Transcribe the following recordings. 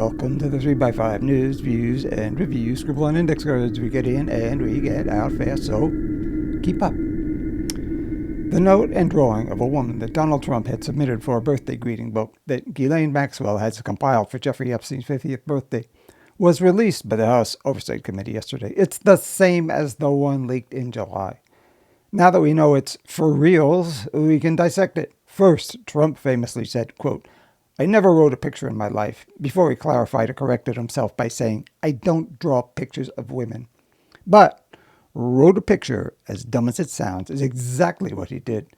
Welcome to the 3x5 news, views, and reviews. Scribble on index cards. We get in and we get out fast, so keep up. The note and drawing of a woman that Donald Trump had submitted for a birthday greeting book that Ghislaine Maxwell had compiled for Jeffrey Epstein's 50th birthday was released by the House Oversight Committee yesterday. It's the same as the one leaked in July. Now that we know it's for reals, we can dissect it. First, Trump famously said, quote, "I never wrote a picture in my life," before he clarified or corrected himself by saying, "I don't draw pictures of women." But wrote a picture, as dumb as it sounds, is exactly what he did.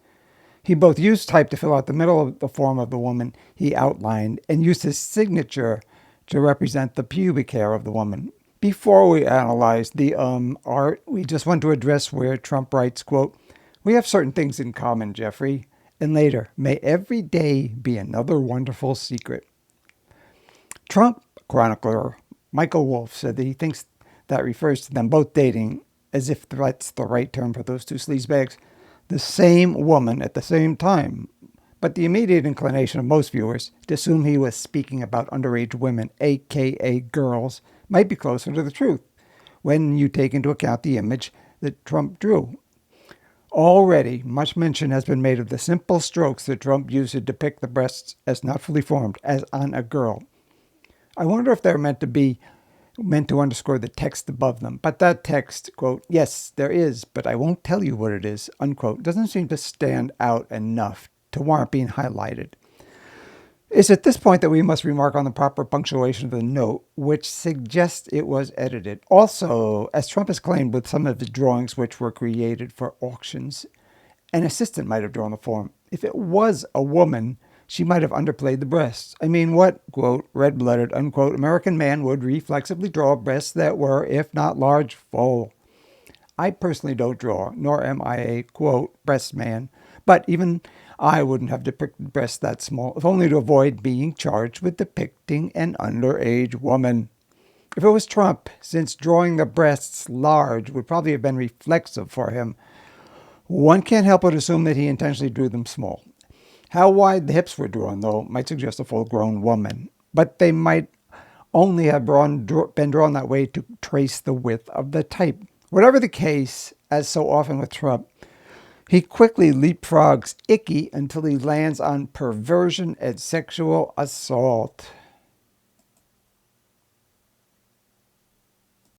He both used type to fill out the middle of the form of the woman he outlined and used his signature to represent the pubic hair of the woman. Before we analyze the art, we just want to address where Trump writes, quote, "We have certain things in common, Jeffrey." And later, "May every day be another wonderful secret." Trump chronicler Michael Wolff said that he thinks that refers to them both dating, as if that's the right term for those two sleazebags, the same woman at the same time. But the immediate inclination of most viewers to assume he was speaking about underage women, aka girls, might be closer to the truth when you take into account the image that Trump drew. Already, much mention has been made of the simple strokes that Trump used to depict the breasts as not fully formed, as on a girl. I wonder if they're meant to underscore the text above them. But that text, quote, "Yes, there is, but I won't tell you what it is," unquote, doesn't seem to stand out enough to warrant being highlighted. It's at this point that we must remark on the proper punctuation of the note, which suggests it was edited. Also, as Trump has claimed with some of his drawings which were created for auctions, an assistant might have drawn the form. If it was a woman, she might have underplayed the breasts. I mean, what, quote, "red-blooded," unquote, American man would reflexively draw breasts that were, if not large, full? I personally don't draw, nor am I a, quote, breast man, but even I wouldn't have depicted breasts that small, if only to avoid being charged with depicting an underage woman. If it was Trump, since drawing the breasts large would probably have been reflexive for him, one can't help but assume that he intentionally drew them small. How wide the hips were drawn, though, might suggest a full-grown woman, but they might only have been drawn that way to trace the width of the type. Whatever the case, as so often with Trump, he quickly leapfrogs icky until he lands on perversion and sexual assault.